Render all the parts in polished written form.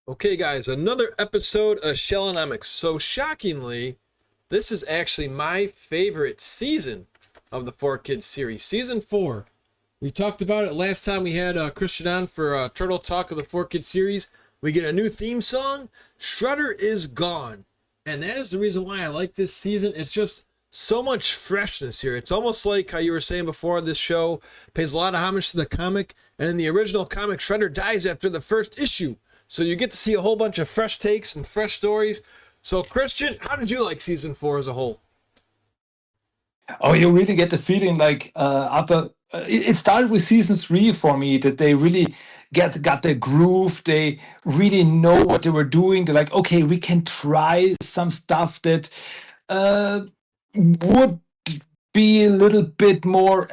Okay, guys, another episode of Shellonomics. So, shockingly, this is actually my favorite season of the 4 Kids series. Season 4. We talked about it last time we had Christian on for Turtle Talk of the 4 Kids series. We get a new theme song. Shredder is gone. And that is the reason why I like this season. It's just so much freshness here. It's almost like how you were saying before, this show pays a lot of homage to the comic. And in the original comic, Shredder dies after the first issue. So you get to see a whole bunch of fresh takes and fresh stories. So, Christian, how did you like season 4 as a whole? Oh, you really get the feeling like after it started with season three for me that they really got the groove. They really know what they were doing. They're like, okay, we can try some stuff that would be a little bit more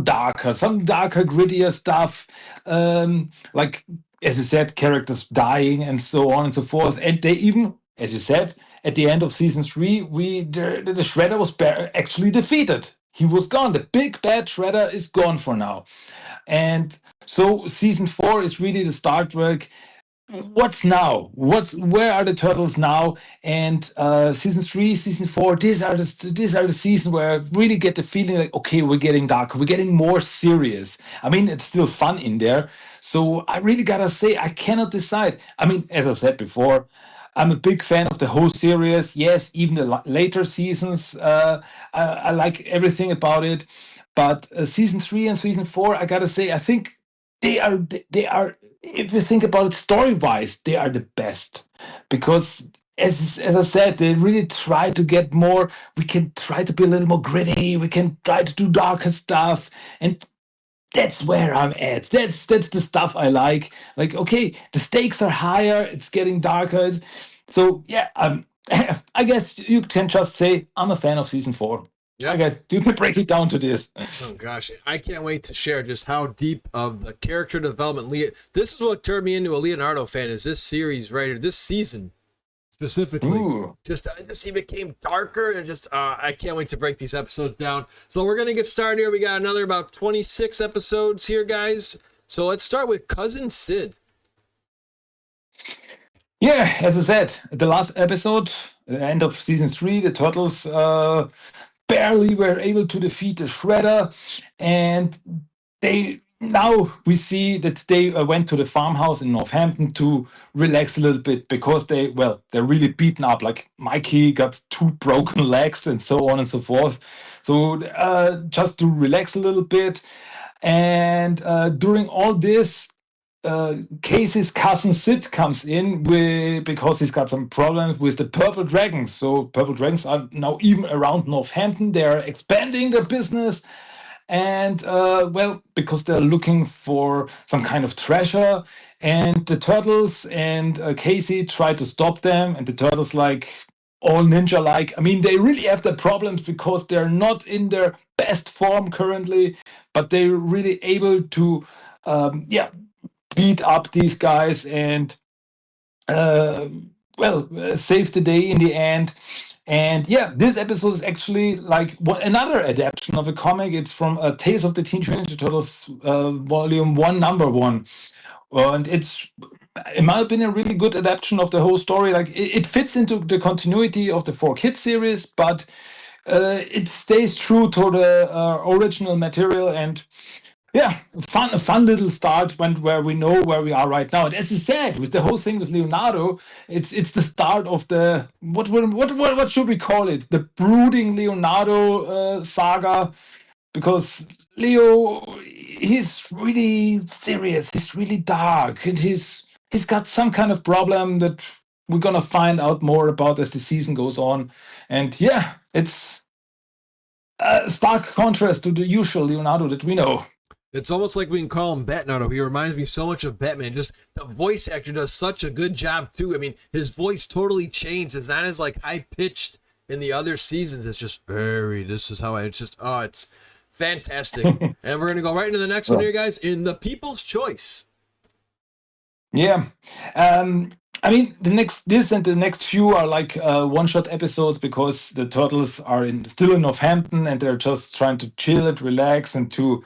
darker, some darker, grittier stuff. Like as you said, characters dying and so on and so forth. And they even, as you said, at the end of season three, the Shredder was actually defeated. He was gone. The big bad Shredder is gone for now. And so season four is really the start work. What's now? Where are the turtles now? And season three, season four, these are the seasons where I really get the feeling like, okay, we're getting darker, we're getting more serious. I mean, it's still fun in there. So I really gotta say, I cannot decide. I mean, as I said before, I'm a big fan of the whole series. Yes, even the later seasons, I like everything about it. But season three and season four, I gotta say, I think they are. If you think about it story wise, they are the best because. As I said, they really try to get more. We can try to be a little more gritty. We can try to do darker stuff, and that's where I'm at. That's the stuff I like. Like, okay, the stakes are higher. It's getting darker. So yeah, I guess you can just say I'm a fan of season four. I Yep. guess you can break it down to this. Oh gosh, I can't wait to share just how deep of the character development. This is what turned me into a Leonardo fan. Is this series right here, this season specifically? Ooh. Just he became darker, and just I can't wait to break these episodes down. So we're gonna get started here. We got another about 26 episodes here, guys. So let's start with Cousin Sid. Yeah, as I said, the last episode, the end of season three, the turtles barely were able to defeat the Shredder, and they now we see that they went to the farmhouse in Northampton to relax a little bit because they're really beaten up. Like Mikey got two broken legs and so on and so forth. So just to relax a little bit, and during all this, Casey's cousin Sid comes in because he's got some problems with the purple dragons. So purple dragons are now even around Northampton. They are expanding their business, and because they're looking for some kind of treasure. And the turtles and Casey try to stop them, and the turtles like all ninja like. I mean, they really have their problems because they're not in their best form currently, but they're really able to. Yeah, beat up these guys and uh, save the day in the end. And yeah, this episode is actually like another adaptation of a comic. It's from Tales of the Teenage Mutant Ninja Turtles, Volume One, Number One, and it's, in my opinion, a really good adaptation of the whole story. Like it fits into the continuity of the 4 Kids series, but it stays true to the original material. And yeah, a fun little start where we know where we are right now. And as you said, with the whole thing with Leonardo, it's the start of the what should we call it? The brooding Leonardo saga, because Leo, he's really serious, he's really dark, and he's got some kind of problem that we're gonna find out more about as the season goes on. And yeah, it's a stark contrast to the usual Leonardo that we know. It's almost like we can call him Batnado. He reminds me so much of Batman. Just the voice actor does such a good job too. I mean, his voice totally changed. It's not as like high pitched in the other seasons. It's just very. This is how it's just. Oh, it's fantastic. And we're gonna go right into the next one here, guys. In the People's Choice. Yeah. I mean, this and the next few are like one-shot episodes because the turtles are still in Northampton and they're just trying to chill and relax and to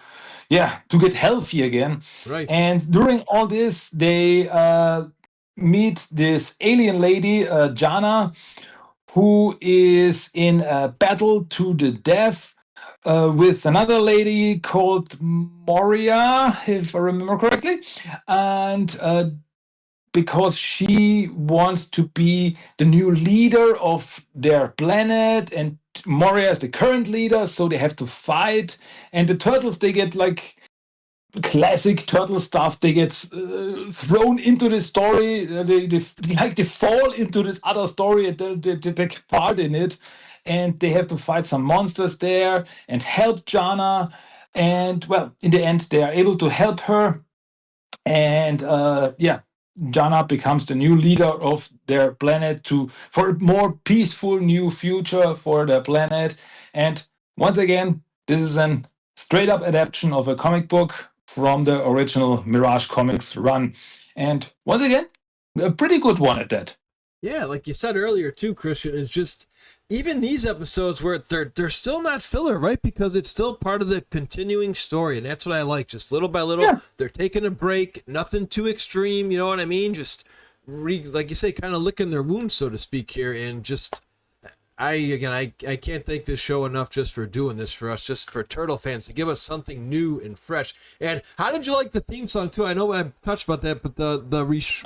get healthy again. Right. And during all this, they meet this alien lady, Jana, who is in a battle to the death with another lady called Moria, if I remember correctly. And because she wants to be the new leader of their planet, and Moria is the current leader, so they have to fight. And the turtles, they get like classic turtle stuff. They get thrown into the story. They fall into this other story and they take part in it. And they have to fight some monsters there and help Jana. And well, in the end, they are able to help her. And yeah, Jana becomes the new leader of their planet for a more peaceful new future for their planet. And once again, this is an straight up adaptation of a comic book from the original Mirage Comics run. And once again, a pretty good one at that. Yeah, like you said earlier too, Christian, is just even these episodes where they're still not filler, right? Because it's still part of the continuing story, and that's what I like. Just little by little, Yeah. they're taking a break, nothing too extreme. You know what I mean? Just like you say, kind of licking their wounds, so to speak, here, and just I can't thank this show enough just for doing this for us, just for Turtle fans to give us something new and fresh. And how did you like the theme song too? I know I touched about that, but the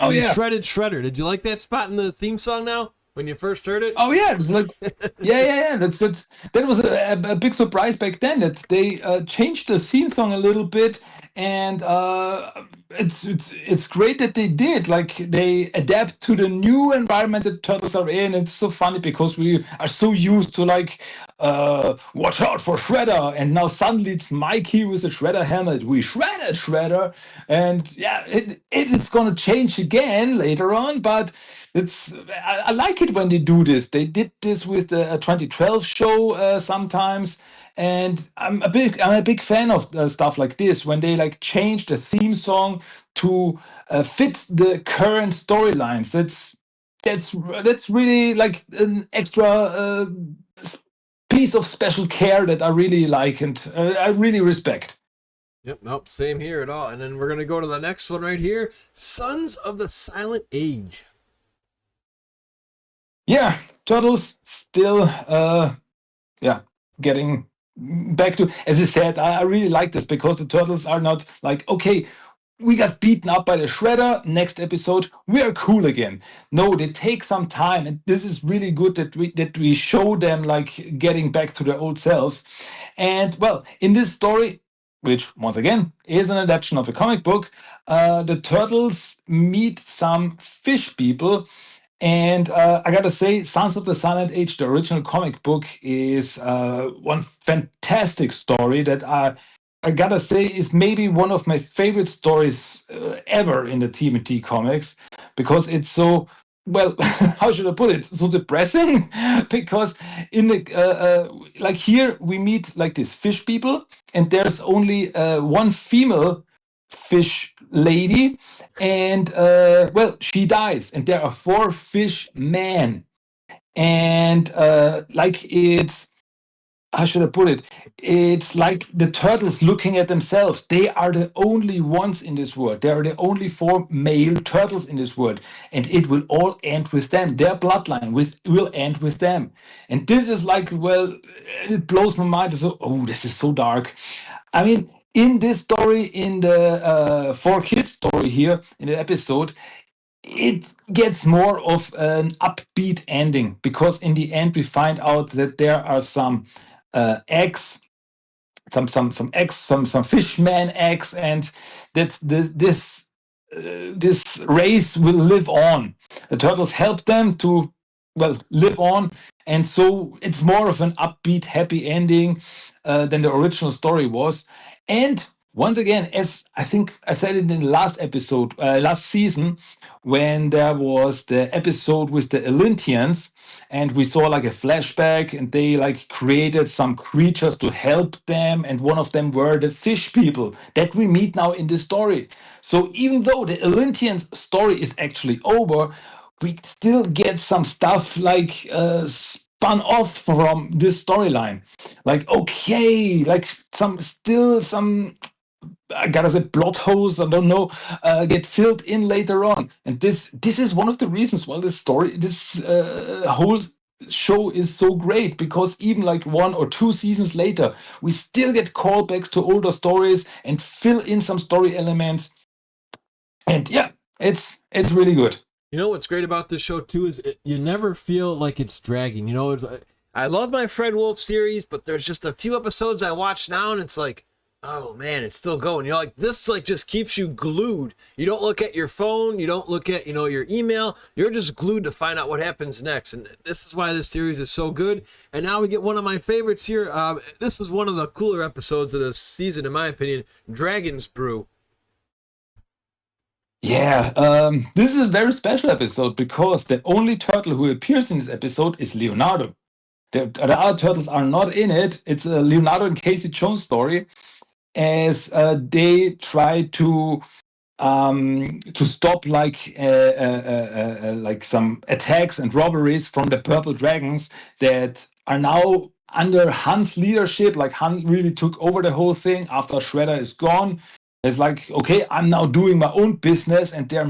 Oh yeah. shredded shredder. Did you like that spot in the theme song now when you first heard it? Oh yeah, it's like yeah. That was a big surprise back then that they changed the theme song a little bit, and it's great that they did. Like they adapt to the new environment that turtles are in. It's so funny because we are so used to like watch out for Shredder, and now suddenly it's Mikey with a Shredder helmet. We shredded Shredder, and yeah, it's gonna change again later on, but. I like it when they do this. They did this with the 2012 show sometimes, and I'm a big fan of stuff like this when they like change the theme song to fit the current storylines. That's really like an extra piece of special care that I really like and I really respect. Yep, nope, same here at all. And then we're gonna go to the next one right here, Sons of the Silent Age. Yeah, Turtles still yeah, getting back to, as you said, I really like this because the turtles are not like, okay, we got beaten up by the shredder, next episode we are cool again. No, they take some time, and this is really good that we show them like getting back to their old selves. And well, in this story, which once again is an adaptation of a comic book, the turtles meet some fish people. And I gotta say, Sons of the Silent Age, the original comic book, is one fantastic story that I gotta say is maybe one of my favorite stories ever in the TMNT comics because it's so well. How should I put it? So depressing because in the like here we meet like these fish people, and there's only one female fish lady, and well, she dies, and there are four fish men, and like it's, how should I put it? It's like the turtles looking at themselves. They are the only ones in this world. They are the only four male turtles in this world, and it will all end with them. Their bloodline will end with them, and this is like, well, it blows my mind. So, oh, this is so dark. I mean, in this story, in the four kids story here in the episode, it gets more of an upbeat ending because in the end we find out that there are some eggs, some eggs, some fishman eggs, and that this race will live on. The turtles help them to, well, live on, and so it's more of an upbeat, happy ending than the original story was. And once again, as I think I said it in the last episode, last season, when there was the episode with the Olympians, and we saw like a flashback, and they like created some creatures to help them, and one of them were the fish people that we meet now in the story. So even though the Olympians story is actually over, we still get some stuff like spun off from this storyline. Like, okay, like some still some I gotta say plot holes, I don't know, get filled in later on. And this is one of the reasons why this whole show is so great, because even like 1 or 2 seasons later, we still get callbacks to older stories and fill in some story elements. And yeah, it's really good. You know what's great about this show too is you never feel like it's dragging. You know, I love my Fred Wolf series, but there's just a few episodes I watch now, and it's like, oh man, it's still going. You're like, this like just keeps you glued. You don't look at your phone, you don't look at your email. You're just glued to find out what happens next, and this is why this series is so good. And now we get one of my favorites here. This is one of the cooler episodes of the season, in my opinion. Dragon's Brew. Yeah, this is a very special episode because the only turtle who appears in this episode is Leonardo. The other turtles are not in it. It's a Leonardo and Casey Jones story, as they try to stop like some attacks and robberies from the purple dragons that are now under Han's leadership. Like Han really took over the whole thing after Shredder is gone. It's like, okay, I'm now doing my own business, and they're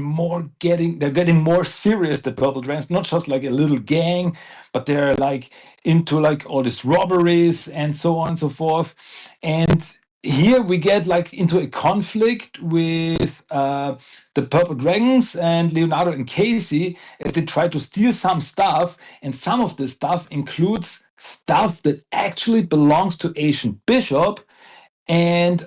getting more serious, the purple dragons, not just like a little gang, but they're like into like all these robberies and so on and so forth. And here we get like into a conflict with the purple dragons and Leonardo and Casey, as they try to steal some stuff, and some of the stuff includes stuff that actually belongs to Asian Bishop. And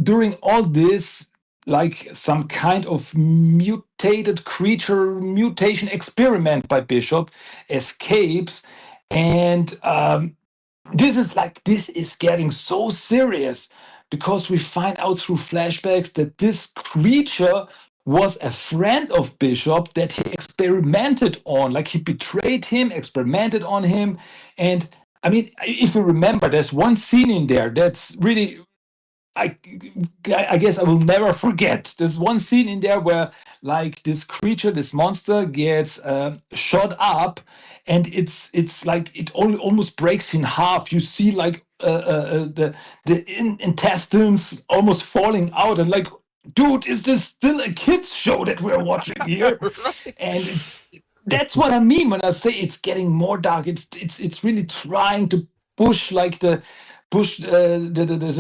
during all this, like some kind of mutated creature mutation experiment by Bishop escapes. And this is getting so serious, because we find out through flashbacks that this creature was a friend of Bishop that he experimented on. Like, he betrayed him, experimented on him. And I mean, if you remember, there's one scene in there that's really, I, I guess I will never forget. There's one scene in there where, like, this creature, this monster, gets shot up, and it's like it only almost breaks in half. You see, like, the intestines almost falling out, and like, dude, is this still a kids show that we're watching here? Right. And that's what I mean when I say it's getting more dark. It's really trying to push like the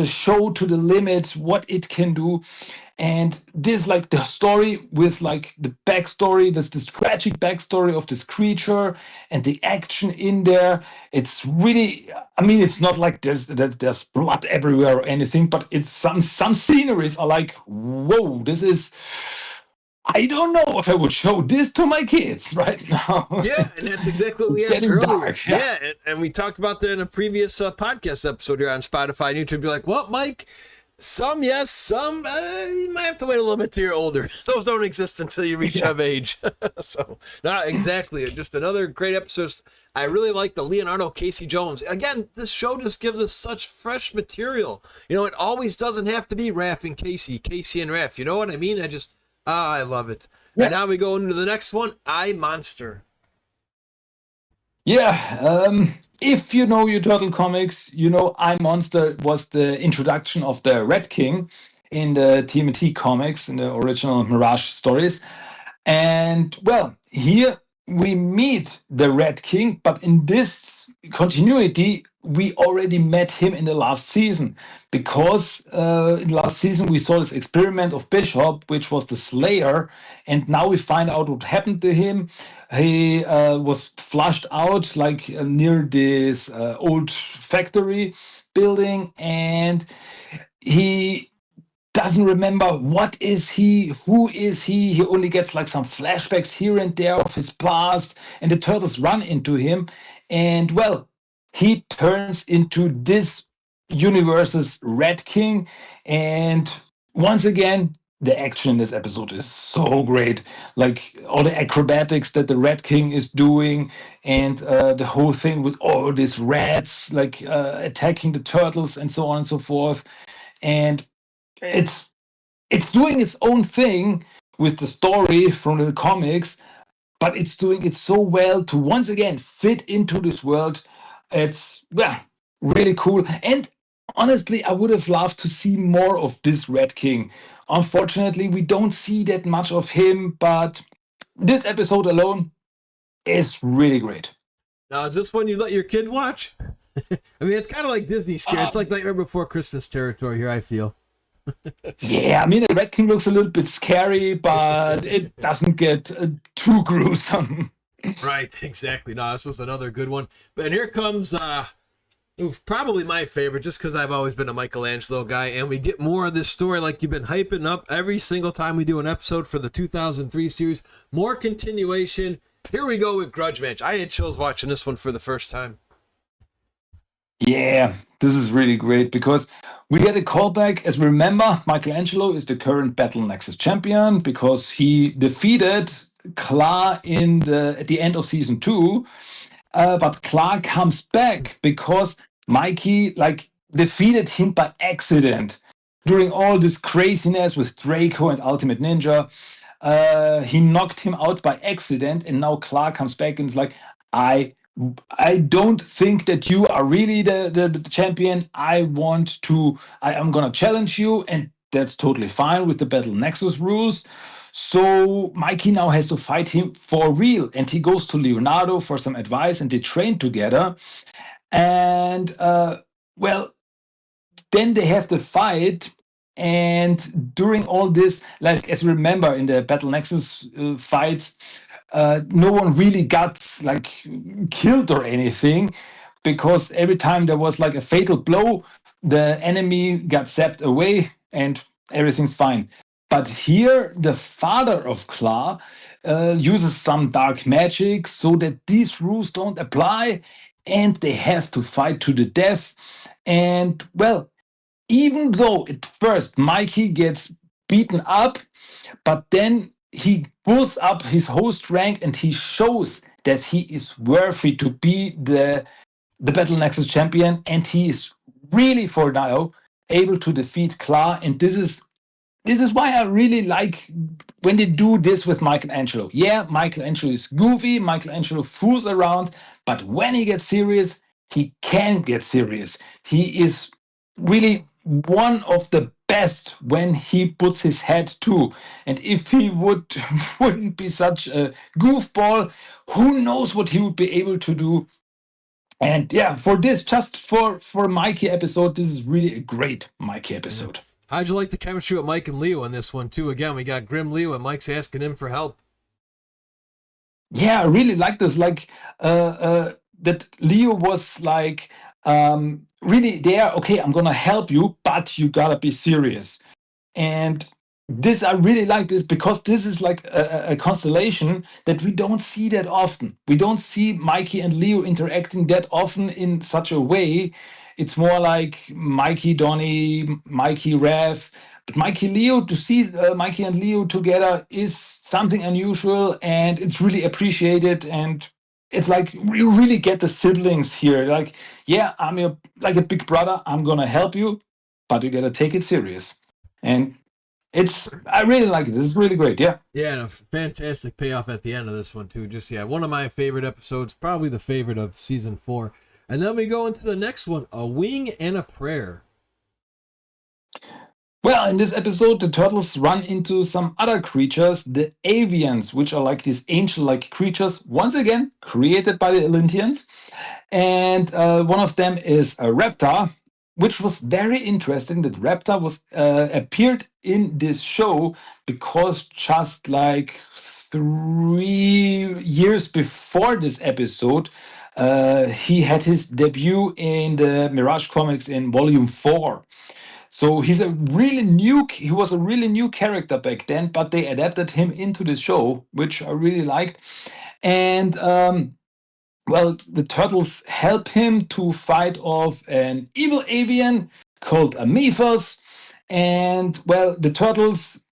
show to the limit, what it can do. And this, like, the story with like the backstory, this tragic backstory of this creature and the action in there, it's really, I mean, it's not like there's blood everywhere or anything, but it's some sceneries are like, whoa, this is, I don't know if I would show this to my kids right now. Yeah, and that's exactly what we It's asked getting earlier. dark, Yeah, and we talked about that in a previous podcast episode here on Spotify and YouTube. You're like, well, Mike, some yes, some you might have to wait a little bit till you're older. Those don't exist until you reach of age. So, not exactly. Just another great episode. I really like the Leonardo Casey Jones. Again, this show just gives us such fresh material. You know, it always doesn't have to be Raph and Casey, Casey and Raph. You know what I mean? I love it. Yeah. And now we go into the next one, I Monster. Yeah, if you know your Turtle comics, you know I Monster was the introduction of the Red King in the TMNT comics, in the original Mirage stories. And well, here we meet the Red King, but in this continuity, we already met him in the last season, because in last season we saw this experiment of Bishop, which was the Slayer, and now we find out what happened to him. He was flushed out, like near this old factory building, and he doesn't remember what is he, who is he only gets like some flashbacks here and there of his past, and the turtles run into him, and well, he turns into this universe's Red King. And once again, the action in this episode is so great, like all the acrobatics that the Red King is doing, and the whole thing with all these rats like attacking the turtles and so on and so forth. And it's doing its own thing with the story from the comics, but it's doing it so well to once again fit into this world. It's, yeah, really cool. And honestly, I would have loved to see more of this Red King. Unfortunately, we don't see that much of him, but this episode alone is really great. Now, is this one you let your kid watch? I mean, it's kind of like Disney scare. It's like Um, Nightmare Before Christmas territory here, I feel. yeah, I mean, the Red King looks a little bit scary, but it doesn't get too gruesome. Right, exactly. No, this was another good one. But here comes probably my favorite, just because I've always been a Michelangelo guy, and we get more of this story like you've been hyping up every single time we do an episode for the 2003 series. More continuation. Here we go with Grudge Match. I had chills watching this one for the first time. Yeah, this is really great because we get a callback. As we remember, Michelangelo is the current Battle Nexus champion because he defeated Kla in the at the end of season 2. But Kla comes back because Mikey defeated him by accident during all this craziness with Draco and Ultimate Ninja. He knocked him out by accident, and now Clark comes back and is like, I I don't think that you are really the champion. I'm gonna challenge you, and that's totally fine with the Battle Nexus rules. So Mikey now has to fight him for real, and he goes to Leonardo for some advice, and they train together. And well, then they have the fight, and during all this, like as we remember in the Battle Nexus fights, no one really got killed or anything, because every time there was like a fatal blow, the enemy got zapped away and everything's fine. But here, the father of Kla uses some dark magic so that these rules don't apply, and they have to fight to the death. And well, even though at first Mikey gets beaten up, but then he pulls up his host rank and he shows that he is worthy to be the Battle Nexus champion, and he is really for now able to defeat Kla. And this is why I really like when they do this with Michelangelo. Yeah, Michelangelo is goofy, Michelangelo fools around, but when he gets serious, he can get serious. He is really one of the best when he puts his head to. And if he wouldn't be such a goofball, who knows what he would be able to do. And yeah, for this, just for Mikey episode, this is really a great Mikey Yeah. episode. How'd you like the chemistry with Mike and Leo in this one, too? Again, we got Grim Leo, and Mike's asking him for help. Yeah, I really like this. That Leo was really there. Okay, I'm gonna help you, but you gotta be serious. And this I really like this because this is like a constellation that we don't see that often. We don't see Mikey and Leo interacting that often in such a way. It's more like Mikey Donnie, Mikey Rev, but Mikey Leo, to see Mikey and Leo together is something unusual, and it's really appreciated. And it's like you really get the siblings here. Like, yeah, I'm your like a big brother. I'm gonna help you, but you gotta take it serious. And I really like it. It's really great. Yeah. Yeah, and a fantastic payoff at the end of this one, too. Just, yeah, one of my favorite episodes, probably the favorite of season 4. And then we go into the next one, A Wing and a Prayer. Well, in this episode, the turtles run into some other creatures, the avians, which are like these angel-like creatures, once again created by the Olympians. And one of them is a raptor, which was very interesting that raptor was appeared in this show because just like 3 years before this episode, he had his debut in the Mirage comics in volume 4. So he was a really new character back then, but they adapted him into the show, which I really liked. And well, the turtles help him to fight off an evil avian called Amethos. And well, the turtles,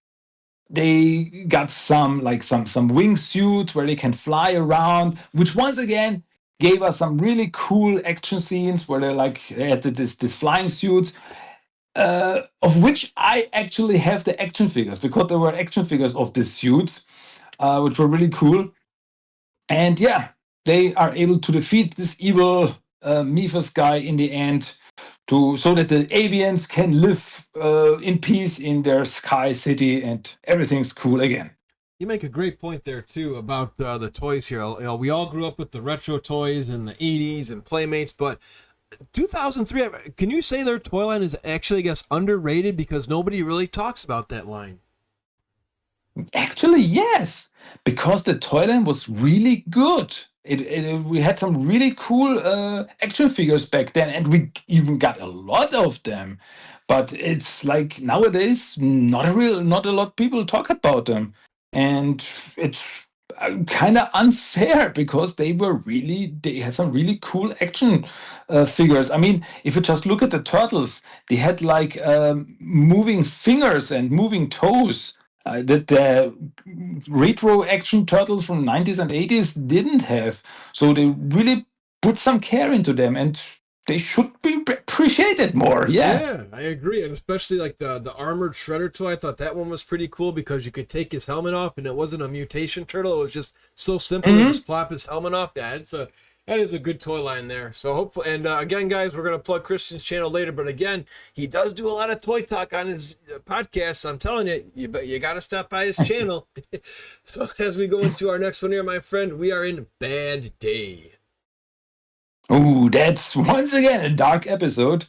they got some wingsuits where they can fly around, which once again gave us some really cool action scenes where they had this flying suits, of which I actually have the action figures because there were action figures of these suits, which were really cool. And yeah, they are able to defeat this evil Mephis guy in the end so that the avians can live in peace in their sky city and everything's cool again. You make a great point there too about the toys here. We all grew up with the retro toys in the '80s and Playmates, but 2003. Can you say their toy line is actually, I guess, underrated because nobody really talks about that line? Actually, yes, because the toy line was really good. We had some really cool action figures back then, and we even got a lot of them. But it's like nowadays, not a lot of people talk about them, and it's kind of unfair because they had some really cool action figures. I mean, if you just look at the turtles, they had like moving fingers and moving toes that the retro action turtles from 90s and 80s didn't have. So they really put some care into them, and they should be appreciated more. Yeah. Yeah, I agree, and especially like the armored Shredder toy. I thought that one was pretty cool because you could take his helmet off, and it wasn't a mutation turtle. It was just so simple to just plop his helmet off. Yeah, that is a good toy line there. So hopefully, and again, guys, we're gonna plug Christian's channel later, but again, he does do a lot of toy talk on his podcast. So I'm telling you, you got to stop by his channel. So as we go into our next one here, my friend, we are in Bad Day. Oh, that's once again a dark episode.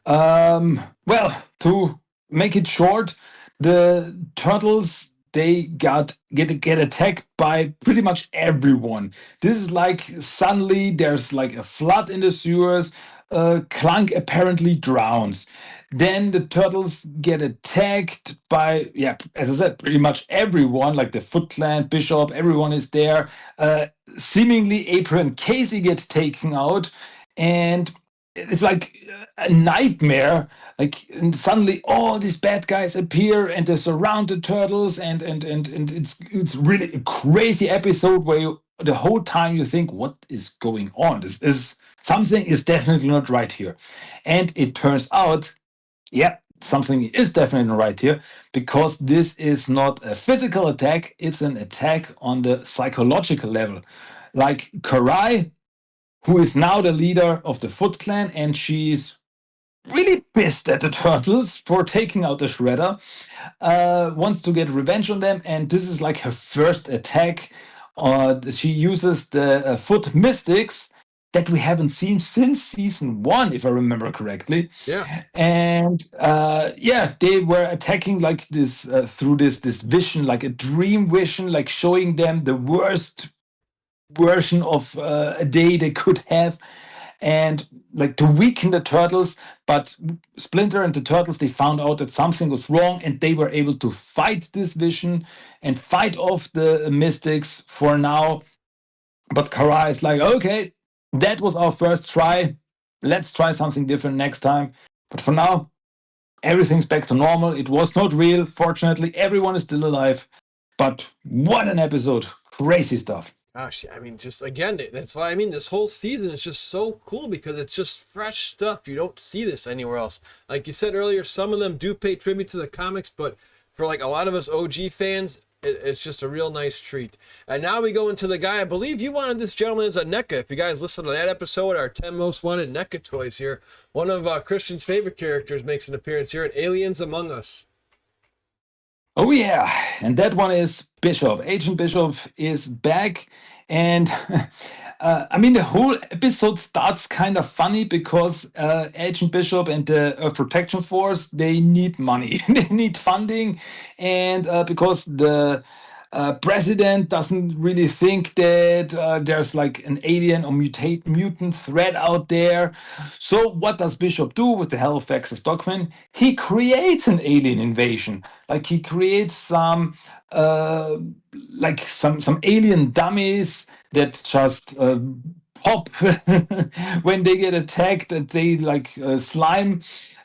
Well, to make it short, the turtles get attacked by pretty much everyone. This is like suddenly there's like a flood in the sewers. Clunk apparently drowns. Then the turtles get attacked by, yeah, as I said, pretty much everyone, like the Foot Clan, Bishop, everyone is there. Seemingly April and Casey gets taken out, and it's like a nightmare. Like, and suddenly all these bad guys appear and they surround the turtles, and it's really a crazy episode where the whole time you think, what is going on? This is something is definitely not right here. And it turns out, yeah, something is definitely not right here, because this is not a physical attack, it's an attack on the psychological level. Like Karai, who is now the leader of the Foot Clan, and she's really pissed at the turtles for taking out the Shredder, wants to get revenge on them, and this is like her first attack. She uses the Foot Mystics that we haven't seen since season 1, if I remember correctly. Yeah. And yeah, they were attacking like this through this vision, like a dream vision, like showing them the worst version of a day they could have, and like to weaken the turtles. But Splinter and the turtles, they found out that something was wrong, and they were able to fight this vision and fight off the mystics for now. But Kara is like, okay, that was our first try, let's try something different next time. But for now, everything's back to normal. It was not real, fortunately. Everyone is still alive. But what an episode. Crazy stuff. Gosh, I mean, just again, that's why I mean, this whole season is just so cool because it's just fresh stuff. You don't see this anywhere else. Like you said earlier, some of them do pay tribute to the comics, but for like a lot of us OG fans, it's just a real nice treat. And now we go into the guy, I believe you wanted this gentleman as a NECA. If you guys listen to that episode, our 10 most wanted NECA toys here, one of Christian's favorite characters makes an appearance here in Aliens Among Us. Oh yeah, and that one is Bishop. Agent Bishop is back, and I mean the whole episode starts kind of funny because Agent Bishop and the Earth Protection Force, they need money, they need funding, and because the president doesn't really think that there's like an alien or mutant threat out there. So what does Bishop do with the help of Baxter Stockman? He creates an alien invasion. Like he creates some some alien dummies that just pop when they get attacked, and they like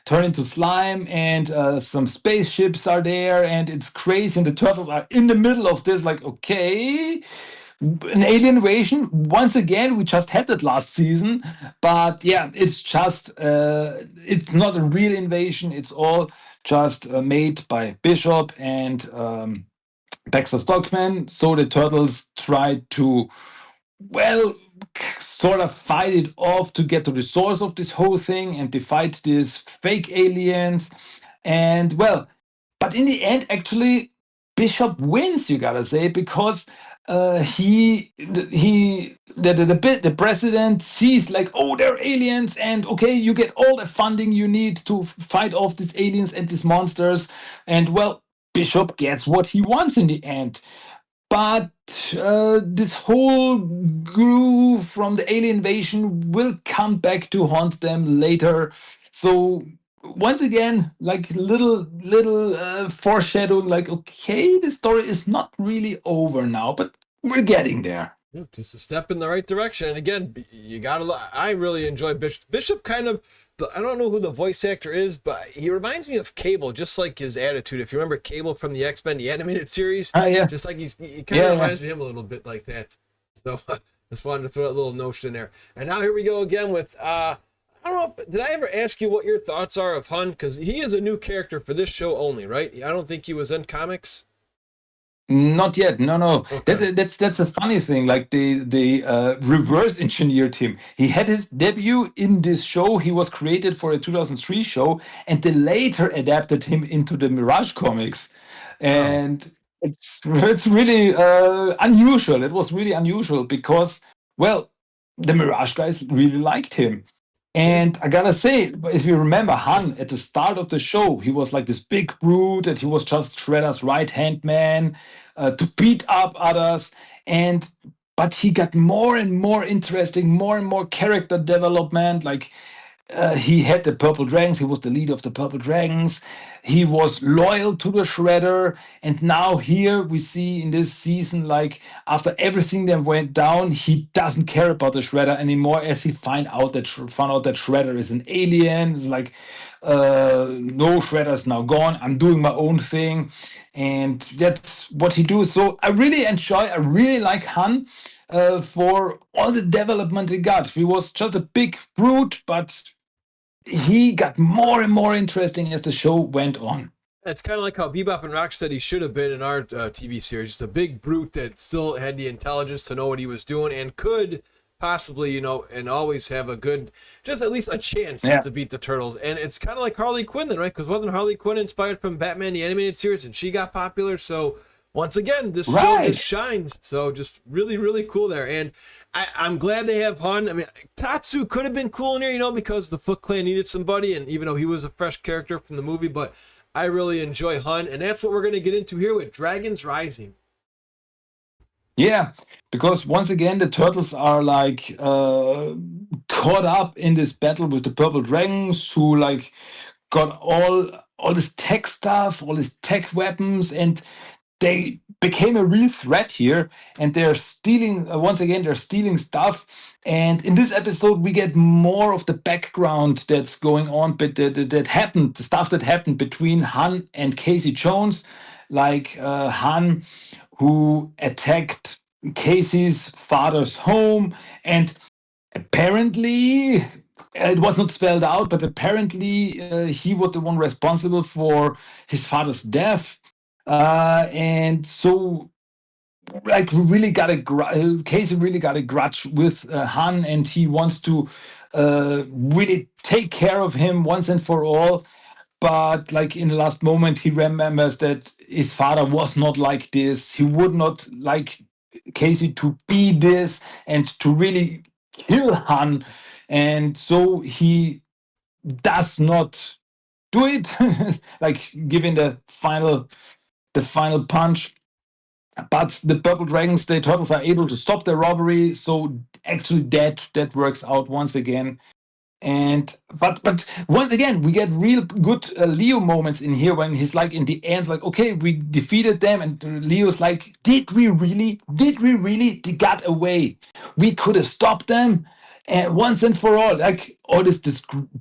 turn into slime, and some spaceships are there, and it's crazy, and the turtles are in the middle of this, like, okay, an alien invasion once again. We just had that last season, but yeah, it's just it's not a real invasion. It's all just made by Bishop and Baxter Stockman. So the turtles try to, well, sort of fight it off to get to the source of this whole thing, and they fight these fake aliens. And well, but in the end, actually, Bishop wins, you gotta say, because the president sees like, oh, they're aliens, and okay, you get all the funding you need to fight off these aliens and these monsters. And well, Bishop gets what he wants in the end. But this whole groove from the alien invasion will come back to haunt them later. So once again, like little foreshadowing, like, okay, the story is not really over now, but we're getting there. Yeah, just a step in the right direction. And again, you gotta. I really enjoy Bishop. Bishop kind of. I don't know who the voice actor is, but he reminds me of Cable, just like his attitude. If you remember Cable from the X-Men, the animated series, Yeah. just like he kind of reminds me of him a little bit like that. So just wanted to throw that little notion in there. And now here we go again with. I don't know. Did I ever ask you what your thoughts are of Hun? Because he is a new character for this show only, right? I don't think he was in comics. Not yet. No. Okay. That's a funny thing. Like they reverse engineered him. He had his debut in this show. He was created for a 2003 show, and they later adapted him into the Mirage comics. Oh, And it's really unusual. It was really unusual because, well, the Mirage guys really liked him. yeah. And I gotta say, if you remember Han at the start of the show, he was like this big brute, and he was just Shredder's right hand man to beat up others. And but he got more and more interesting, more and more character development. Like he had the Purple Dragons. He was the leader of the Purple Dragons. He was loyal to the Shredder. And now here we see in this season, like after everything that went down, he doesn't care about the Shredder anymore. As he found out that Shredder is an alien. It's like, no, Shredder's now gone. I'm doing my own thing, and that's what he do. So I really enjoy. I really like Han. For all the development he got, he was just a big brute, but he got more and more interesting as the show went on. It's kind of like how Bebop and Rocksteady should have been in our TV series. Just a big brute that still had the intelligence to know what he was doing and could possibly, and always have a good, just at least a chance Yeah. to beat the Turtles. And it's kind of like Harley Quinn then, right? Because wasn't Harley Quinn inspired from Batman, the animated series, and she got popular? So once again, this show Right. just shines. So just really, really cool there. And I'm glad they have Han. I mean, Tatsu could have been cool in here, because the Foot Clan needed somebody, and even though he was a fresh character from the movie, but I really enjoy Hun, and that's what we're going to get into here with Dragons Rising. Yeah, because once again, the turtles are like caught up in this battle with the purple dragons, who like got all this tech stuff, all these tech weapons, and they became a real threat here. And they're stealing once again. They're stealing stuff. And in this episode, we get more of the background that's going on, but that happened, the stuff that happened between Han and Casey Jones, like Han, who attacked Casey's father's home. And apparently, it was not spelled out, but apparently he was the one responsible for his father's death. And so, like, we really got Casey really got a grudge with Han, and he wants to really take care of him once and for all. But like in the last moment, he remembers that his father was not like this. He would not like Casey to be this and to really kill Han. And so he does not do it, like giving the final punch. But the purple dragons, the turtles, are able to stop the robbery. So actually, that works out once again. And but once again, we get real good Leo moments in here when he's like in the end, like, okay, we defeated them, and Leo's like, did we really? Did we really? They got away. We could have stopped them, and once and for all, like all this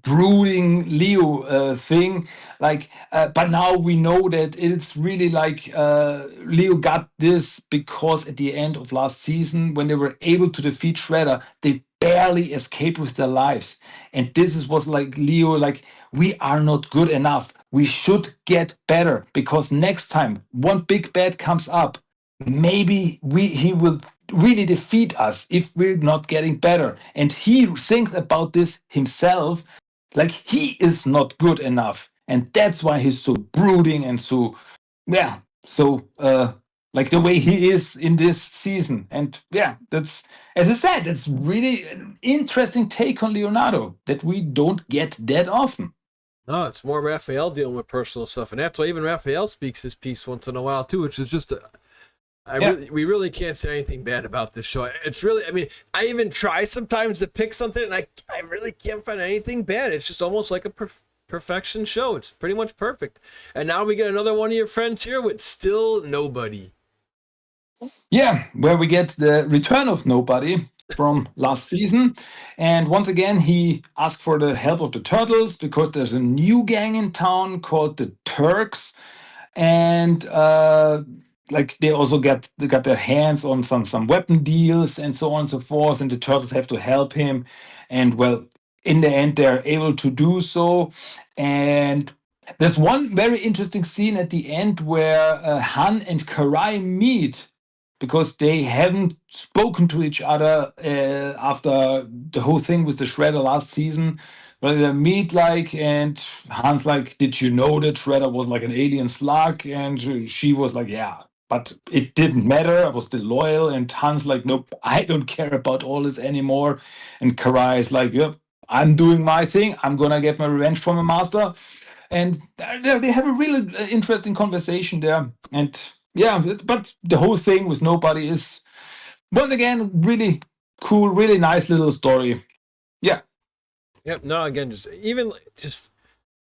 brooding Leo thing, like. But now we know that it's really like Leo got this because at the end of last season, when they were able to defeat Shredder, they barely escaped with their lives. And was like Leo, like, we are not good enough. We should get better, because next time one big bad comes up, maybe he will really defeat us if we're not getting better. And he thinks about this himself, like he is not good enough. And that's why he's so brooding and so, yeah, so like the way he is in this season. And yeah, that's, as I said, that's really an interesting take on Leonardo that we don't get that often. No, it's more Raphael dealing with personal stuff, and that's why even Raphael speaks his piece once in a while too, which is just Yeah. we really can't say anything bad about this show. It's really, I mean, I even try sometimes to pick something, and I really can't find anything bad. It's just almost like a perfection show. It's pretty much perfect. And now we get another one of your friends here with still nobody. Yeah, where we get the return of Nobody from last season. And once again, he asked for the help of the Turtles because there's a new gang in town called the Turks. And like they also got their hands on some weapon deals and so on and so forth. And the Turtles have to help him. And well, in the end, they're able to do so. And there's one very interesting scene at the end where Han and Karai meet because they haven't spoken to each other after the whole thing with the Shredder last season. Well, they meet like, and Han's like, "Did you know that Shredder was like an alien slug?" And she was like, "Yeah, but it didn't matter. I was still loyal." And Han's like, "Nope, I don't care about all this anymore." And Karai is like, "Yep, I'm doing my thing. I'm gonna get my revenge from my master." And they have a really interesting conversation there. And yeah, but the whole thing with Nobody is once again really cool, really nice little story. Yeah. Yep. No, again, just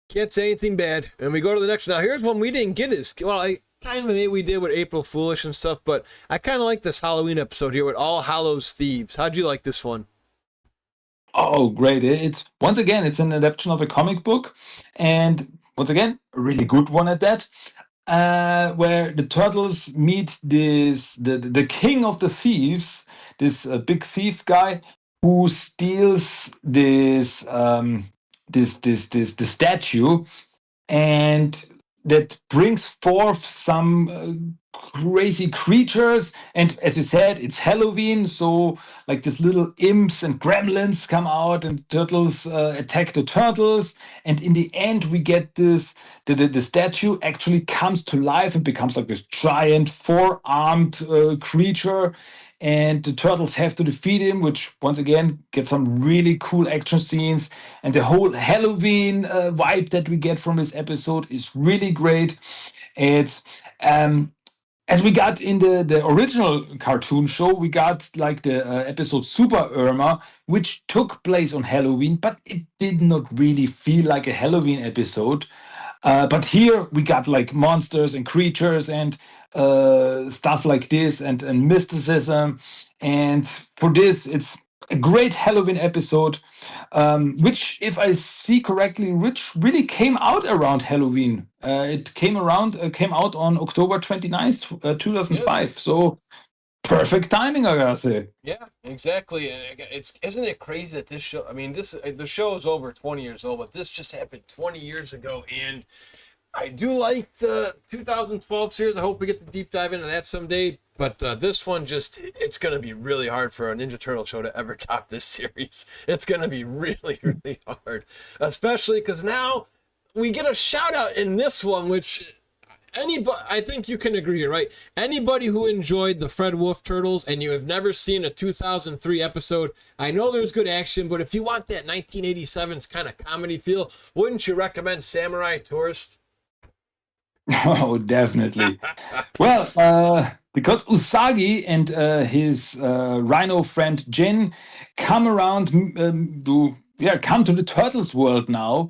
can't say anything bad. And we go to the next. Now, here's one we didn't get. Is well, I kind of maybe we did with April Foolish and stuff, but I kind of like this Halloween episode here with All Hallows Thieves. How'd you like this one? Oh, great. It's once again, it's an adaptation of a comic book. And once again, a really good one at that. Where the turtles meet the king of the thieves, this big thief guy who steals this the statue, and that brings forth some crazy creatures. And as you said, it's Halloween, so like these little imps and gremlins come out, and turtles attack the turtles. And in the end, we get this the statue actually comes to life and becomes like this giant four-armed creature. And the turtles have to defeat him, which once again get some really cool action scenes. And the whole Halloween vibe that we get from this episode is really great. It's as we got in the original cartoon show, we got like the episode Super Irma, which took place on Halloween, but it did not really feel like a Halloween episode. But here we got like monsters and creatures and stuff like this and mysticism. And for this, it's a great Halloween episode, which, if I see correctly, which really came out around Halloween. It came out on October 29th, 2005. Yes. So perfect timing, I gotta say. Yeah, exactly. And it's isn't it crazy that this show? I mean, this the show is over 20 years old, but this just happened 20 years ago, and I do like the 2012 series. I hope we get the deep dive into that someday. But this one it's going to be really hard for a Ninja Turtle show to ever top this series. It's going to be really, really hard. Especially because now we get a shout out in this one, which anybody, I think you can agree, right? Anybody who enjoyed the Fred Wolf Turtles and you have never seen a 2003 episode, I know there's good action, but if you want that 1987's kind of comedy feel, wouldn't you recommend Samurai Tourist? Oh, definitely. Well, because Usagi and his rhino friend Jin come around come to the turtles world now,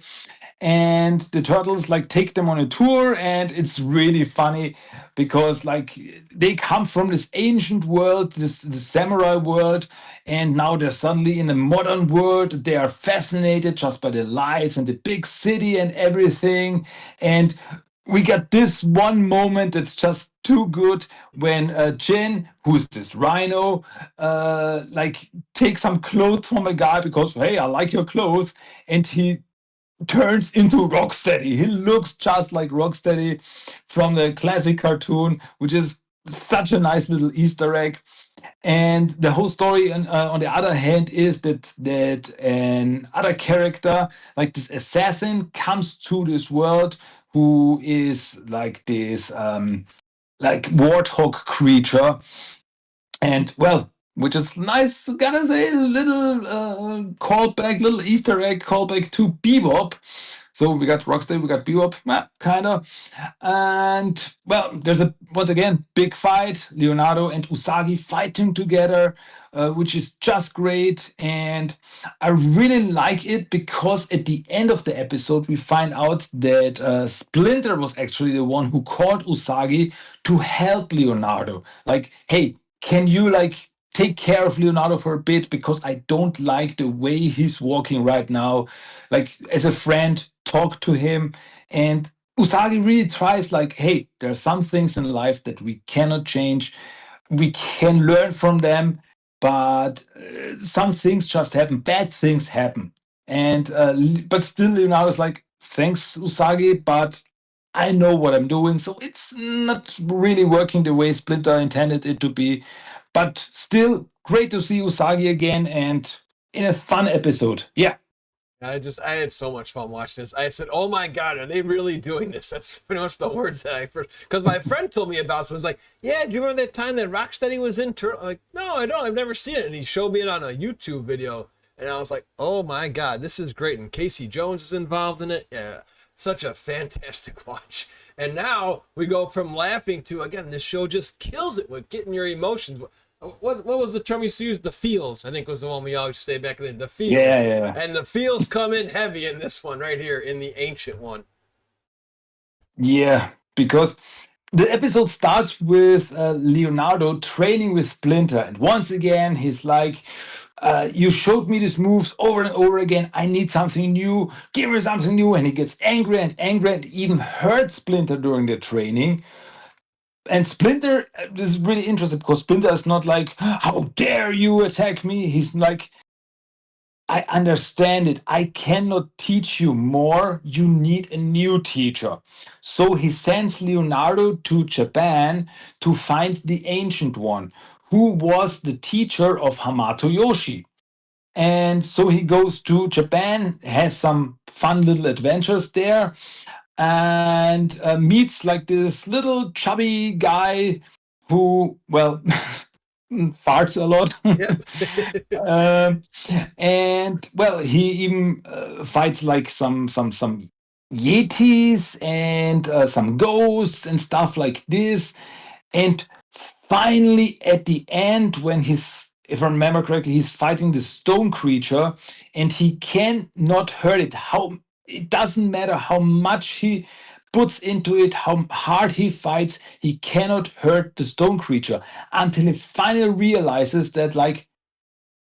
and the turtles like take them on a tour, and it's really funny because like they come from this ancient world, this samurai world, and now they're suddenly in a modern world. They are fascinated just by the lights and the big city and everything. And we got this one moment that's just too good when Jin, who's this rhino, like takes some clothes from a guy because, hey, I like your clothes, and he turns into Rocksteady. He looks just like Rocksteady from the classic cartoon, which is such a nice little Easter egg. And the whole story, on the other hand, is that an other character, like this assassin, comes to this world who is like this like warthog creature, and well, which is nice, gotta say, a little callback, little Easter egg callback to Bebop. So we got Rocksteady, we got Bebop, kind of. And well, there's a once again big fight. Leonardo and Usagi fighting together, which is just great. And I really like it because at the end of the episode, we find out that Splinter was actually the one who called Usagi to help Leonardo. Like, hey, can you like take care of Leonardo for a bit because I don't like the way he's walking right now. Like as a friend, talk to him. And Usagi really tries like, hey, there are some things in life that we cannot change. We can learn from them, but some things just happen. Bad things happen. And but still Leonardo's like, thanks Usagi, but I know what I'm doing. So it's not really working the way Splinter intended it to be. But still, great to see Usagi again and in a fun episode. Yeah. I had so much fun watching this. I said, "Oh my god, are they really doing this?" That's pretty much the words that I first. Because my friend told me about it. Was like, "Yeah, do you remember that time that Rocksteady was in?" Like, no, I don't. I've never seen it. And he showed me it on a YouTube video, and I was like, "Oh my god, this is great." And Casey Jones is involved in it. Yeah, such a fantastic watch. And now we go from laughing to again. This show just kills it with getting your emotions. What was the term we used to use? The feels, I think was the one we always say back then. The feels. Yeah, yeah. And the feels come in heavy in this one right here, in the ancient one. Yeah, because the episode starts with Leonardo training with Splinter. And once again, he's like, you showed me these moves over and over again. I need something new. Give me something new. And he gets angry and angry and even hurts Splinter during the training. And Splinter, this is really interesting because Splinter is not like, how dare you attack me? He's like, I understand it. I cannot teach you more. You need a new teacher. So he sends Leonardo to Japan to find the Ancient One, who was the teacher of Hamato Yoshi. And so he goes to Japan, has some fun little adventures there, and meets like this little chubby guy who, well, farts a lot. Yeah. um, and well, he even fights like some yetis and some ghosts and stuff like this. And finally, at the end, when he's, if I remember correctly, he's fighting the stone creature, and he cannot hurt it. How it doesn't matter how much he puts into it, how hard he fights, he cannot hurt the stone creature until he finally realizes that, like,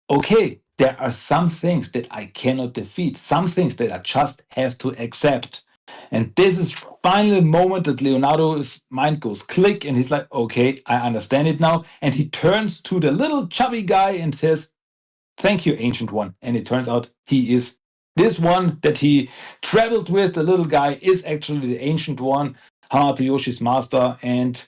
okay, there are some things that I cannot defeat, some things that I just have to accept. And this is finally the moment that Leonardo's mind goes click and he's like, okay, I understand it now. And he turns to the little chubby guy and says, thank you, Ancient One. And it turns out he is this one that he traveled with. The little guy is actually the Ancient One, Hamato Yoshi's master. And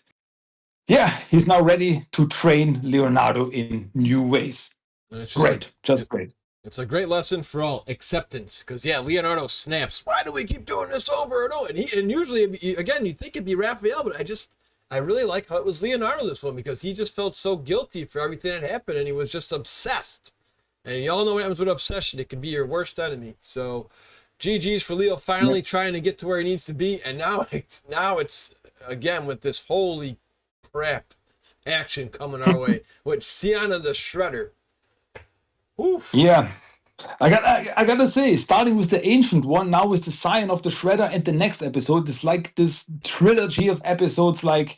yeah, he's now ready to train Leonardo in new ways. It's just Great, just great. it's a great lesson for all acceptance. Because yeah, Leonardo snaps. Why do we keep doing this over and over? And usually again, you think it'd be Raphael, but I really like how it was Leonardo this one because he just felt so guilty for everything that happened and he was just obsessed. And y'all know what happens with obsession. It can be your worst enemy. So GG's for Leo finally trying to get to where he needs to be. And now it's again with this holy crap action coming our way with Sienna the Shredder. Oof. Yeah. I gotta say, starting with the Ancient One, now with the Scion of the Shredder, and the next episode is like this trilogy of episodes, like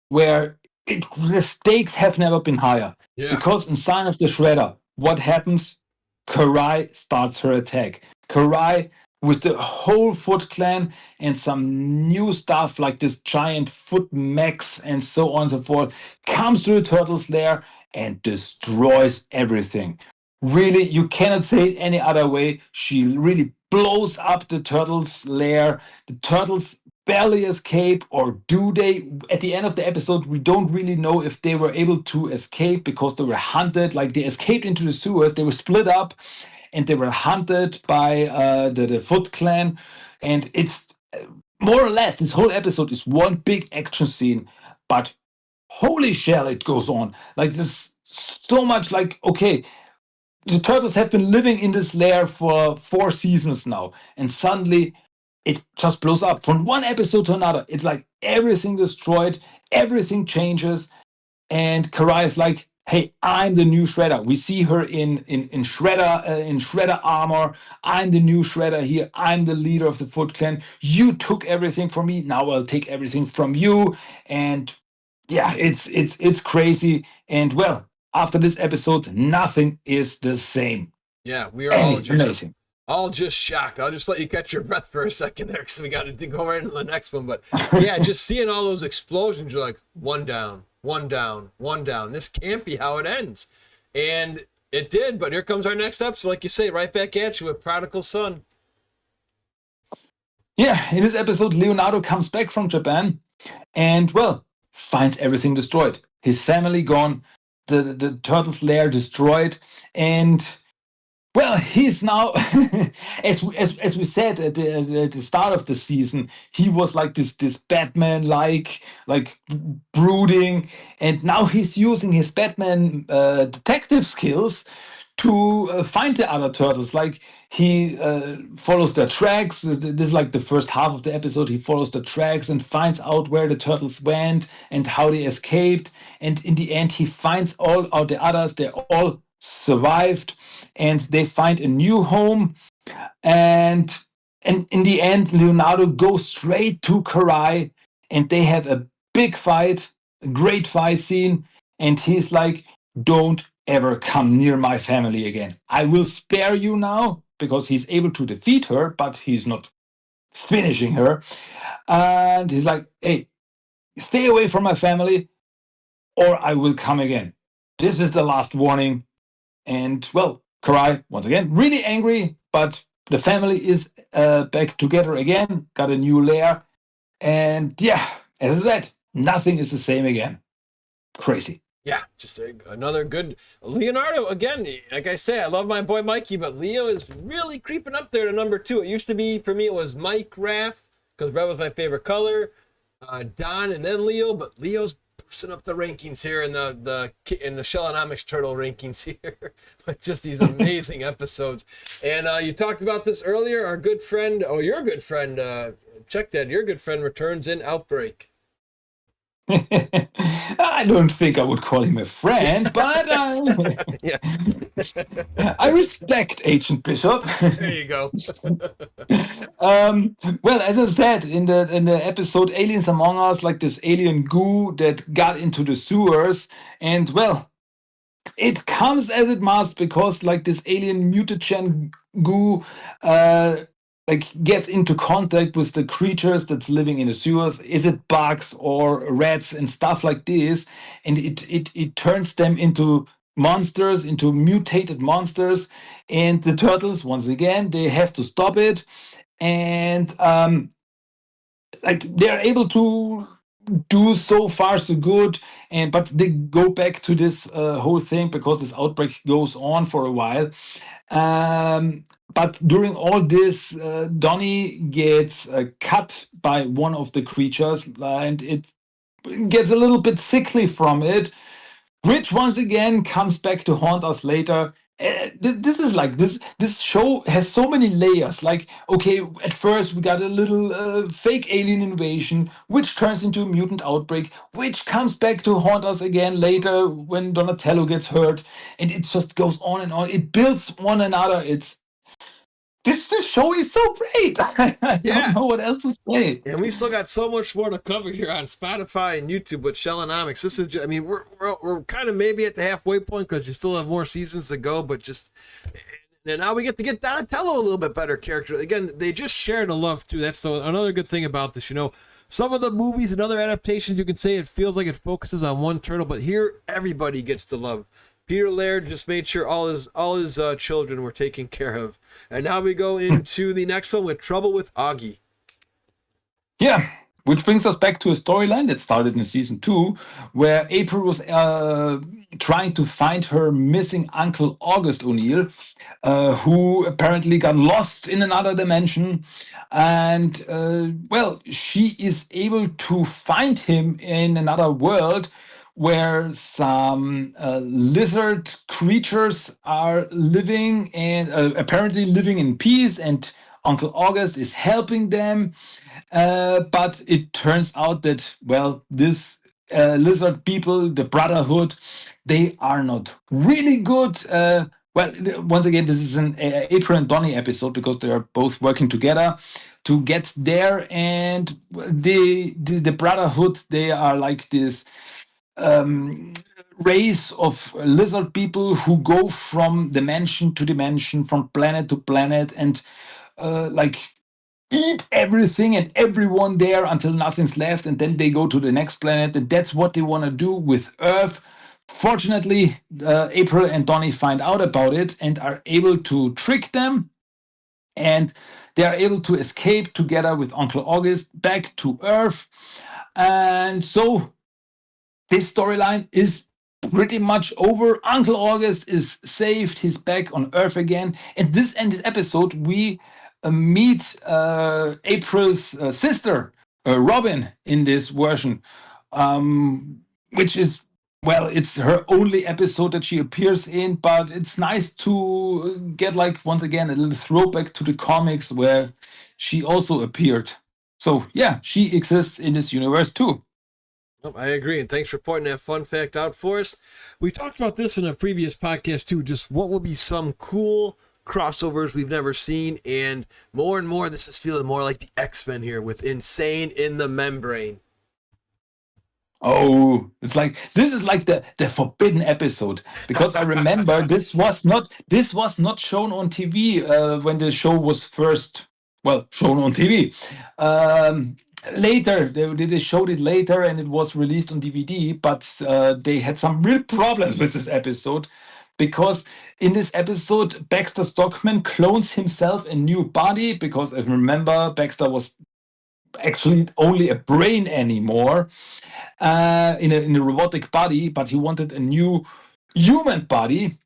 where the stakes have never been higher. Yeah. Because in Scion of the Shredder, what happens? Karai starts her attack. Karai with the whole Foot Clan and some new stuff like this giant foot mechs and so on and so forth, comes to the Turtles lair and destroys everything. Really, you cannot say it any other way. She really blows up the Turtles lair. The Turtles barely escape, or do they? At the end of the episode, we don't really know if they were able to escape because they were hunted. Like they escaped into the sewers, they were split up, and they were hunted by the Foot Clan. And it's more or less this whole episode is one big action scene, but holy shell, it goes on. Like there's so much. Like okay, the turtles have been living in this lair for 4 seasons now, and suddenly it just blows up from one episode to another. It's like everything destroyed, everything changes, and Karai is like, "Hey, I'm the new Shredder." We see her in Shredder armor. I'm the new Shredder here. I'm the leader of the Foot Clan. You took everything from me. Now I'll take everything from you. And yeah, it's crazy. And well, after this episode, nothing is the same. Yeah, we are Amazing. all just shocked. I'll just let you catch your breath for a second there because we got to go right into the next one. But yeah, just seeing all those explosions, you're like, one down, one down, one down. This can't be how it ends. And it did, but here comes our next episode, like you say, right back at you with Prodigal Son. Yeah, in this episode, Leonardo comes back from Japan and, well, finds everything destroyed. His family gone, the turtle's lair destroyed, and well, he's now, as we said at the start of the season, he was like this Batman like brooding, and now he's using his Batman detective skills to find the other turtles. Like he follows their tracks. This is like the first half of the episode. He follows the tracks and finds out where the turtles went and how they escaped. And in the end, he finds all of the others. They're all survived, and they find a new home. And in the end, Leonardo goes straight to Karai, and they have a big fight, a great fight scene. And he's like, "Don't ever come near my family again. I will spare you now," because he's able to defeat her, but he's not finishing her. And he's like, "Hey, stay away from my family, or I will come again. This is the last warning." And well, Karai, once again, really angry, but the family is back together again, got a new lair. And yeah, as I said, nothing is the same again. Crazy. Yeah, just another good Leonardo again. Like I say, I love my boy Mikey, but Leo is really creeping up there to number 2. It used to be for me, it was Mike, Raph, because red was my favorite color, Don, and then Leo. But Leo's boosting up the rankings here in the Shellonomics Turtle rankings here with just these amazing episodes. And you talked about this earlier. Our good friend, your good friend, check that. Your good friend returns in Outbreak. I don't think I would call him a friend, but Yeah. I respect Agent Bishop. There you go. Well, as I said in the episode Aliens Among Us, like this alien goo that got into the sewers, and well, it comes as it must because like this alien mutagen goo like gets into contact with the creatures that's living in the sewers. Is it bugs or rats and stuff like this? And it turns them into monsters, into mutated monsters. And the turtles, once again, they have to stop it. And like they're able to do so far so good, and but they go back to this whole thing because this outbreak goes on for a while. But during all this, Donnie gets cut by one of the creatures, and it gets a little bit sickly from it, which once again comes back to haunt us later. This is like this show has so many layers. Like, okay, at first we got a little fake alien invasion, which turns into a mutant outbreak, which comes back to haunt us again later when Donatello gets hurt, and it just goes on and on. It builds one another. This show is so great. I don't know what else to say. And we still got so much more to cover here on Spotify and YouTube with Shellonomics. This is, I mean, we're kind of maybe at the halfway point because you still have more seasons to go, but just, and now we get to get Donatello a little bit better character. Again, they just share the love too. That's another good thing about this. You know, some of the movies and other adaptations, you can say it feels like it focuses on one turtle, but here everybody gets the love. Peter Laird just made sure all his children were taken care of. And now we go into the next one with Trouble with Augie. Yeah, which brings us back to a storyline that started in season 2, where April was trying to find her missing uncle August O'Neill, who apparently got lost in another dimension. And well, she is able to find him in another world where some lizard creatures are living and apparently living in peace, and Uncle August is helping them. But it turns out that, well, this lizard people, the Brotherhood, they are not really good. Once again, this is an April and Donnie episode because they are both working together to get there. And the Brotherhood, they are like this um, race of lizard people who go from dimension to dimension, from planet to planet, and like eat everything and everyone there until nothing's left, and then they go to the next planet, and that's what they want to do with Earth. Fortunately, April and Donnie find out about it and are able to trick them, and they are able to escape together with Uncle August back to Earth. And so this storyline is pretty much over. Uncle August is saved. He's back on Earth again. And this episode, we meet April's sister, Robin, in this version, which is, well, it's her only episode that she appears in, but it's nice to get, like, once again, a little throwback to the comics where she also appeared. So, yeah, she exists in this universe too. Oh, I agree, and thanks for pointing that fun fact out for us. We talked about this in a previous podcast too, just what would be some cool crossovers we've never seen, and more this is feeling more like the X-Men here with Insane in the Membrane. Oh, it's like this is like the forbidden episode, because I remember this was not shown on TV when the show was first, well, shown on TV. Later they showed it later and it was released on DVD, but they had some real problems with this episode, because in this episode Baxter Stockman clones himself a new body, because if you remember, Baxter was actually only a brain anymore, in a robotic body, but he wanted a new human body.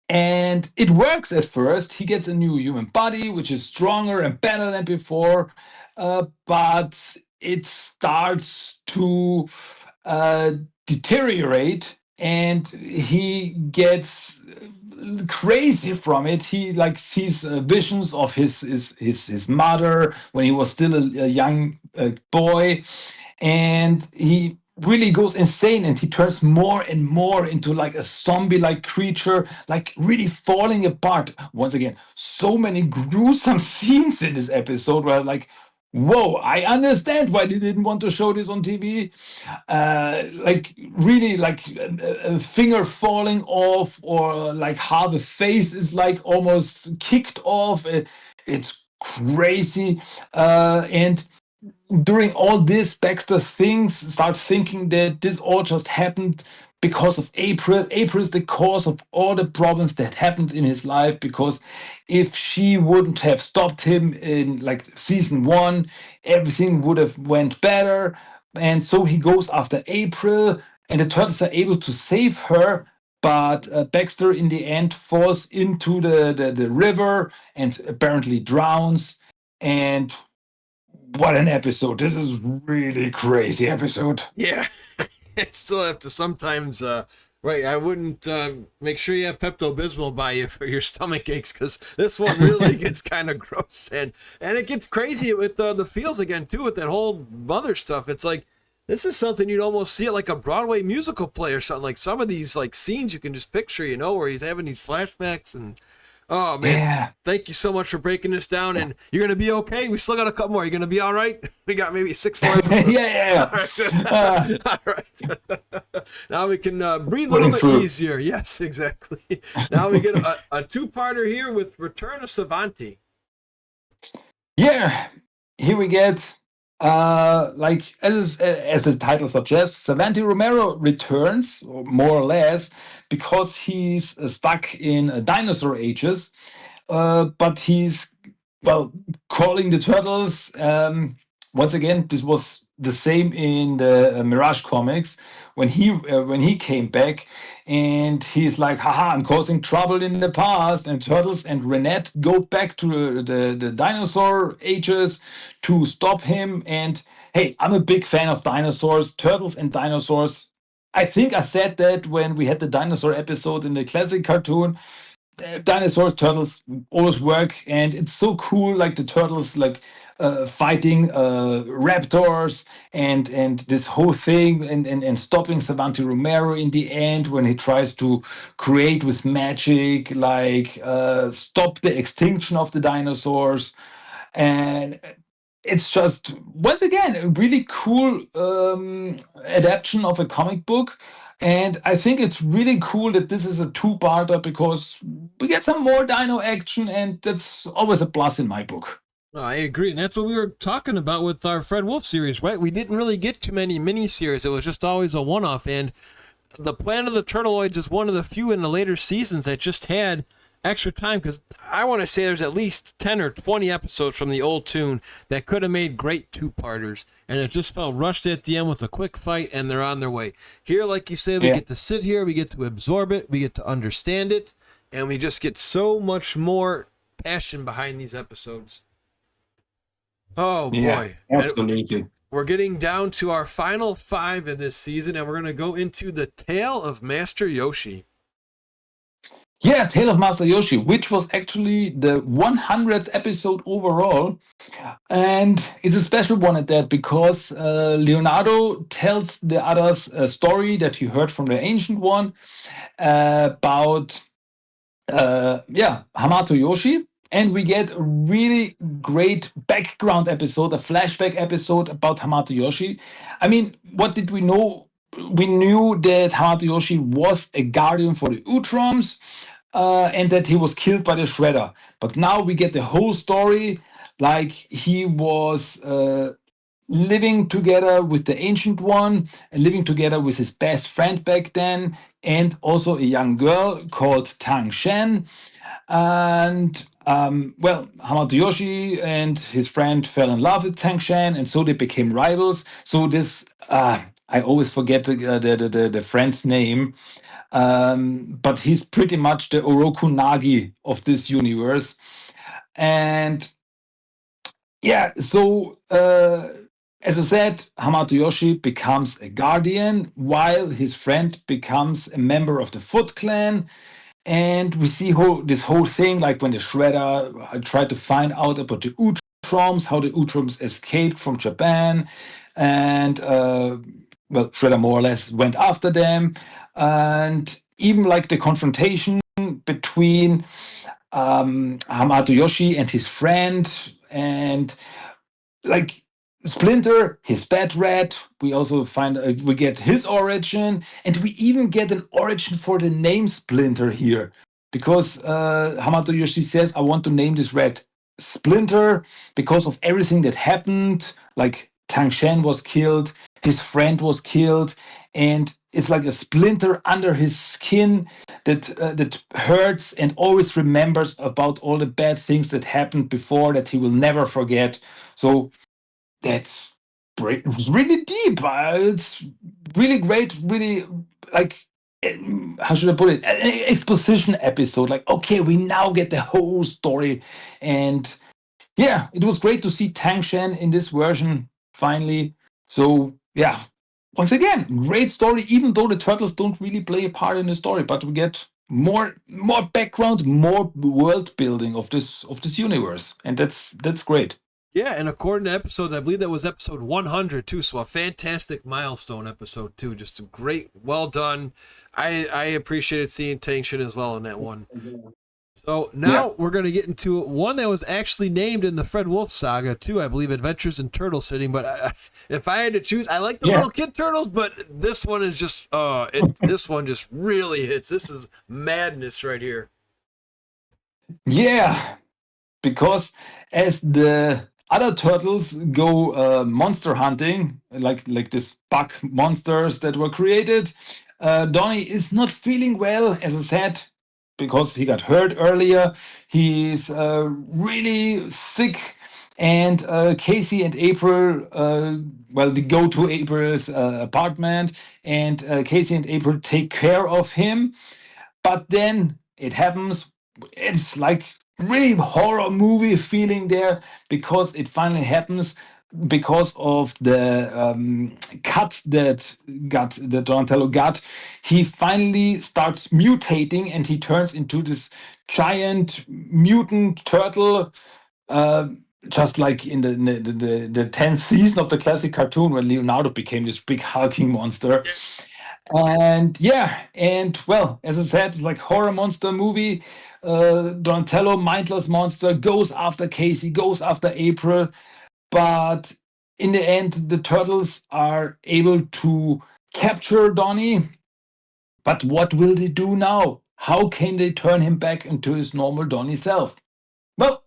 And it works at first. He gets a new human body, which is stronger and better than before, but it starts to uh, deteriorate, and he gets crazy from it. He like sees visions of his mother when he was still a young boy, and he really goes insane, and he turns more and more into like a zombie like creature, like really falling apart. Once again, so many gruesome scenes in this episode where, like, whoa, I understand why they didn't want to show this on TV. Like really, like a finger falling off, or like half a face is like almost kicked off. It's crazy. And during all this, Baxter starts thinking that this all just happened because of April. April is the cause of all the problems that happened in his life, because if she wouldn't have stopped him in like season 1, everything would have went better. And so he goes after April, and the turtles are able to save her. But Baxter, in the end, falls into the river and apparently drowns. And what an episode. This is really crazy episode. Yeah, I still have to sometimes, right, I wouldn't make sure you have Pepto-Bismol by you for your stomach aches, because this one really gets kind of gross, and it gets crazy with the feels again too, with that whole mother stuff. It's like, this is something you'd almost see at like a Broadway musical play or something. Like some of these like scenes you can just picture, where he's having these flashbacks. And oh man, Yeah. thank you so much for breaking this down. And you're gonna be okay. We still got a couple more. You're gonna be all right. We got maybe 6 more episodes. Yeah. All right. Now we can breathe a Putting little bit through. easier. Yes, exactly. Now we get a two-parter here with Return of Savanti. Yeah. Here we get, like, as the title suggests, Savanti Romero returns, or more or less, because he's stuck in dinosaur ages. But he's, well, calling the turtles. once again, this was the same in the Mirage comics when he came back, and he's like, "Haha, I'm causing trouble in the past." And Turtles and Renette go back to the dinosaur ages to stop him. And hey, I'm a big fan of dinosaurs, turtles and dinosaurs. I think I said that when we had the dinosaur episode in the classic cartoon. Dinosaurs, turtles always work, and it's so cool. Like the turtles, like fighting raptors, and this whole thing, and stopping Savante Romero in the end when he tries to create with magic, like stop the extinction of the dinosaurs. And it's just once again a really cool adaptation of a comic book, and I think it's really cool that this is a two-parter because we get some more dino action, and that's always a plus in my book. No, I agree, and that's what we were talking about with our Fred Wolf series, right? We didn't really get too many miniseries. It was just always a one-off, and the Planet of the Turtleoids is one of the few in the later seasons that just had extra time, because I want to say there's at least 10 or 20 episodes from the old tune that could have made great two-parters, and it just felt rushed at the end with a quick fight, and they're on their way. Here, like you said, we get to sit here, we get to absorb it, we get to understand it, and we just get so much more passion behind these episodes. Oh, boy. Absolutely. We're getting down to our final 5 in this season, and we're going to go into the Tale of Master Yoshi. Yeah, Tale of Master Yoshi, which was actually the 100th episode overall. And it's a special one at that because Leonardo tells the others a story that he heard from the Ancient One about Hamato Yoshi. And we get a really great background episode, a flashback episode about Hamato Yoshi. I mean, what did we know? We knew that Hamato Yoshi was a guardian for the Utroms, and that he was killed by the Shredder. But now we get the whole story, like he was living together with the Ancient One, and living together with his best friend back then, and also a young girl called Tang Shen. And Hamato Yoshi and his friend fell in love with Tang Shen, and so they became rivals. So this, I always forget the friend's name, but he's pretty much the Oroku Nagi of this universe. And yeah, so as I said, Hamato Yoshi becomes a guardian while his friend becomes a member of the Foot Clan. And we see this whole thing, like when the Shredder tried to find out about the Utroms, how the Utroms escaped from Japan, and Shredder more or less went after them, and even like the confrontation between Hamato Yoshi and his friend, and like Splinter, his Bat Rat. We also find we get his origin, and we even get an origin for the name Splinter here, because Hamato Yoshi says, "I want to name this rat Splinter because of everything that happened. Like Tang Shen was killed, his friend was killed, and it's like a splinter under his skin that hurts and always remembers about all the bad things that happened before that he will never forget." So that's it's really deep. It's really great. Really like how should I put it? An exposition episode. Like, okay, we now get the whole story, and yeah, it was great to see Tang Shen in this version finally. So yeah, once again, great story. Even though the turtles don't really play a part in the story, but we get more background, more world building of this universe, and that's great. Yeah, and according to episodes, I believe that was episode 100 too, so a fantastic milestone episode too. Just a great, well done. I appreciated seeing Tang Shin as well in that one. So now we're going to get into one that was actually named in the Fred Wolf saga too, I believe, Adventures in Turtle City. But if I had to choose, I like the little kid turtles, but this one is just, this one just really hits. This is madness right here. Yeah, because as the other turtles go monster hunting, like this bug monsters that were created, Donnie is not feeling well, as I said, because he got hurt earlier. He's really sick. And Casey and April, well, they go to April's apartment, and Casey and April take care of him. But then it happens. It's like really horror movie feeling there because it finally happens because of the cut that Donatello got. He finally starts mutating and he turns into this giant mutant turtle, uh, just like in the 10th season of the classic cartoon when Leonardo became this big hulking monster. And yeah, and well, as I said, it's like horror monster movie. Donatello, mindless monster, goes after Casey, goes after April, but in the end, the turtles are able to capture Donnie. But what will they do now? How can they turn him back into his normal Donnie self? Well,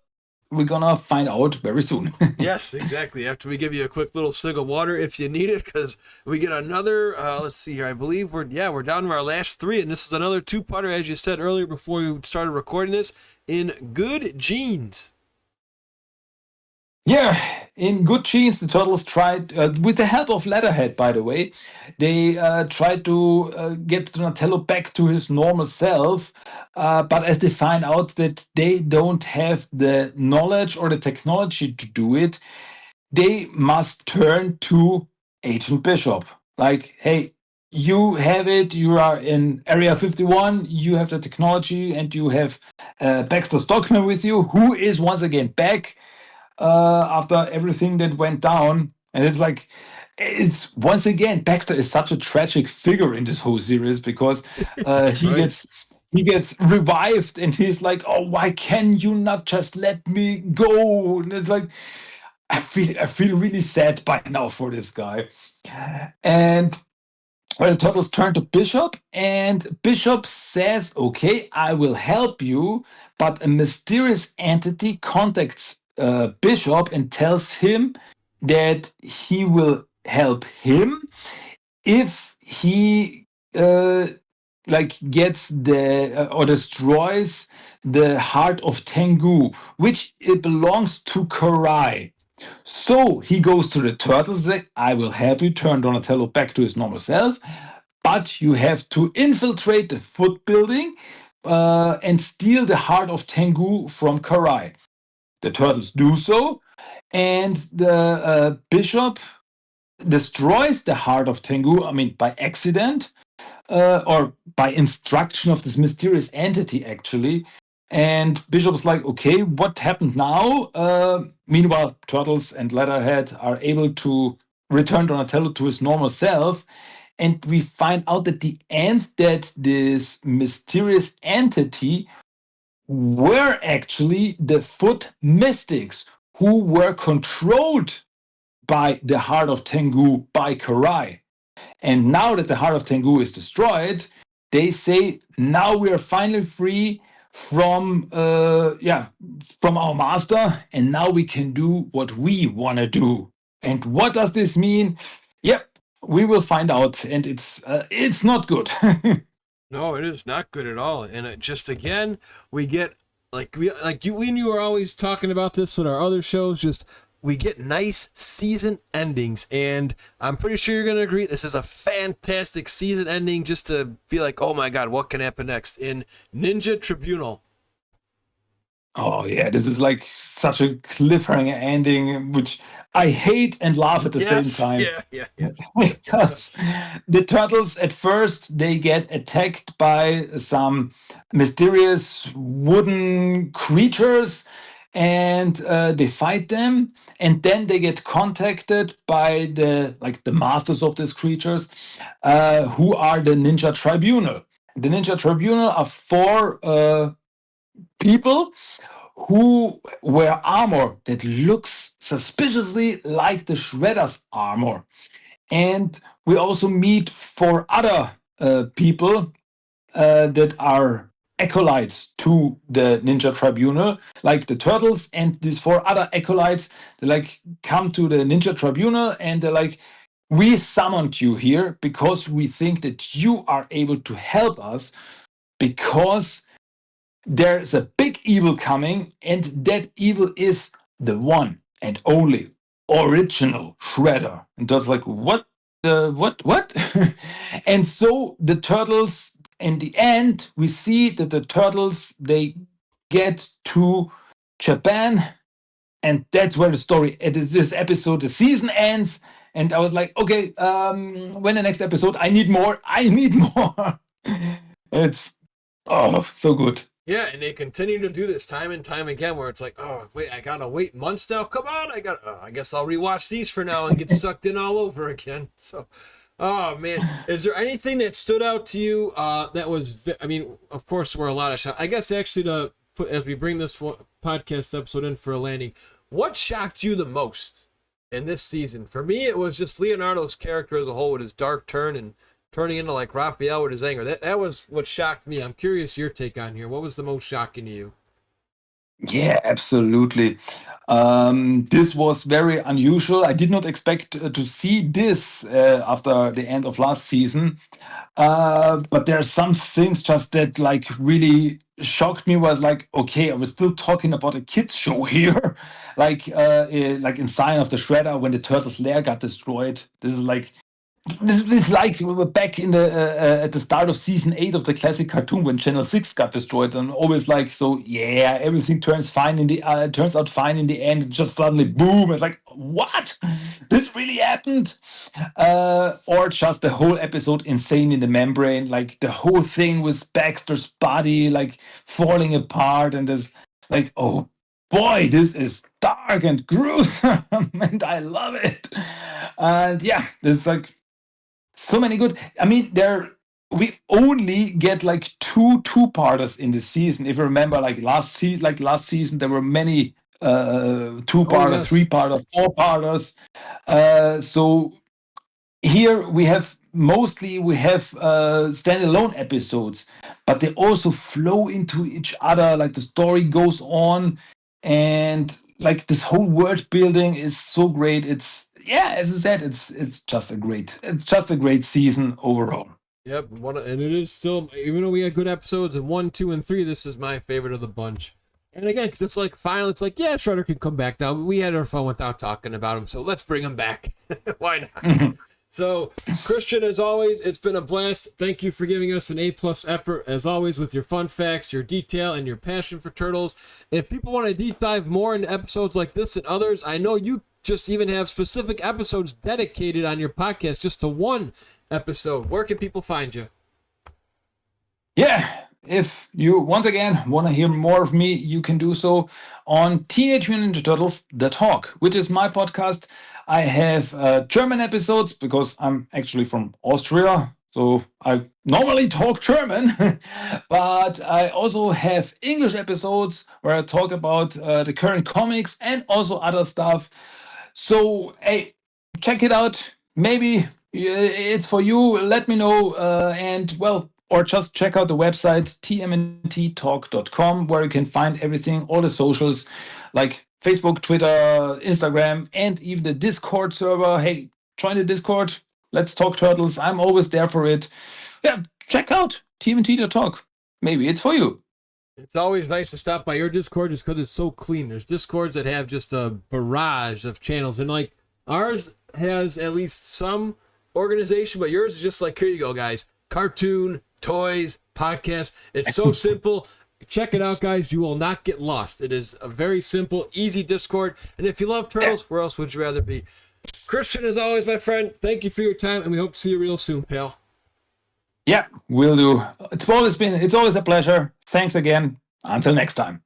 we're gonna find out very soon. Yes, exactly. After we give you a quick little swig of water if you need it, because we get another. Let's see here. I believe we're down to our last three, and this is another two-parter, as you said earlier before we started recording this. In Good Genes. Yeah, in Good Genes, the Turtles tried, with the help of Leatherhead, by the way, they tried to get Donatello back to his normal self. But as they find out that they don't have the knowledge or the technology to do it, they must turn to Agent Bishop. Like, hey, you have it, you are in Area 51, you have the technology, and you have Baxter Stockman with you, who is once again back after everything that went down. And it's like, it's once again, Baxter is such a tragic figure in this whole series because he Right. gets he gets revived and he's like, oh, why can you not just let me go? And it's like, I feel really sad by now for this guy. And well, the turtles turn to Bishop, and Bishop says, okay, I will help you. But a mysterious entity contacts Bishop and tells him that he will help him if he gets the or destroys the heart of Tengu, which it belongs to Karai. So he goes to the turtles, like, I will help you turn Donatello back to his normal self, but you have to infiltrate the foot building and steal the heart of Tengu from Karai. The turtles do so, and the bishop destroys the heart of Tengu, I mean, by accident, or by instruction of this mysterious entity, actually. And Bishop's like, okay, what happened now? Meanwhile, Turtles and Leatherhead are able to return Donatello to his normal self. And we find out at the end that this mysterious entity were actually the Foot Mystics who were controlled by the Heart of Tengu by Karai. And now that the Heart of Tengu is destroyed, they say now we are finally free from from our master, and now we can do what we want to do. And what does this mean? Yep, we will find out, and it's not good. No, it is not good at all. And it just again, we get we you were always talking about this with our other shows. Just we get nice season endings, and I'm pretty sure you're gonna agree. This is a fantastic season ending. Just to be like, oh my god, what can happen next in Ninja Tribunal? Oh yeah, this is like such a cliffhanger ending, which I hate and laugh at the same Yes, time. yeah. Because the turtles at first they get attacked by some mysterious wooden creatures, and they fight them, and then they get contacted by the masters of these creatures, who are the Ninja Tribunal. The Ninja Tribunal are four people who wear armor that looks suspiciously like the Shredder's armor. And we also meet four other people that are acolytes to the Ninja Tribunal, like the Turtles, and these four other acolytes. They like come to the Ninja Tribunal and they're like, we summoned you here because we think that you are able to help us because there's a big evil coming, and that evil is the One. and only original Shredder. And Dot's like, what? What? And so the turtles, in the end, we see that the turtles, they get to Japan, and that's where the story, it is this episode, the season ends. And I was like, okay, when the next episode? I need more. I need more. It's, oh, so good. Yeah, and they continue to do this time and time again, where it's like, oh wait, I gotta wait months now. Come on, I guess I'll rewatch these for now and get sucked in all over again. So, oh man, is there anything that stood out to you? That was, I mean, of course, we're a lot of shock. I guess actually, to put as we bring this podcast episode in for a landing, what shocked you the most in this season? For me, it was just Leonardo's character as a whole with his dark turn and turning into like Raphael with his anger. That was what shocked me. I'm curious your take on here. What was the most shocking to you? Yeah, absolutely. This was very unusual. I did not expect to see this after the end of last season. But there are some things just that like really shocked me. Was like, okay, I was still talking about a kids show here, like in Sign of the Shredder when the turtles' lair got destroyed. This is like this is like we were back in the at the start of season 8 of the classic cartoon when Channel 6 got destroyed, and always like, so yeah, everything turns out fine in the end. Just suddenly boom, it's like, what? This really happened? Or just the whole episode insane in the membrane, like the whole thing with Baxter's body like falling apart, and there's like, oh boy, this is dark and gruesome and I love it. And yeah, there's like so many good. I mean, we only get like two-parters in the season. If you remember, like last season, there were many two-parters, Yes. three-parters, four-parters. So here we have standalone episodes, but they also flow into each other. Like the story goes on, and like this whole world building is so great. It's, yeah, as I said, it's just a great season overall. Yep, and it is still, even though we had good episodes in 1, 2, and 3, this is my favorite of the bunch. And again, because it's like final, it's like, yeah, Shredder can come back now. We had our fun without talking about him, so let's bring him back. Why not? So, Christian, as always, it's been a blast. Thank you for giving us an A+ effort, as always, with your fun facts, your detail, and your passion for turtles. If people want to deep dive more into episodes like this and others, I know you just even have specific episodes dedicated on your podcast just to one episode. Where can people find you? Yeah, if you once again want to hear more of me, you can do so on Teenage Mutant Ninja Turtles, The Talk, which is my podcast. I have German episodes because I'm actually from Austria, so I normally talk German, but I also have English episodes where I talk about the current comics and also other stuff. So, hey, check it out. Maybe it's for you. Let me know. And well, or just check out the website tmnttalk.com, where you can find everything, all the socials like Facebook, Twitter, Instagram, and even the Discord server. Hey, join the Discord. Let's talk turtles. I'm always there for it. Yeah, check out TMNT.talk. Maybe it's for you. It's always nice to stop by your Discord just because it's so clean. There's Discords that have just a barrage of channels, and like ours has at least some organization, but yours is just like, here you go, guys. Cartoon, toys, podcast. It's so simple. Check it out, guys. You will not get lost. It is a very simple, easy Discord. And if you love turtles, where else would you rather be? Christian, as always, my friend, thank you for your time, and we hope to see you real soon, pal. Yeah, will do. It's always a pleasure. Thanks again. Until next time.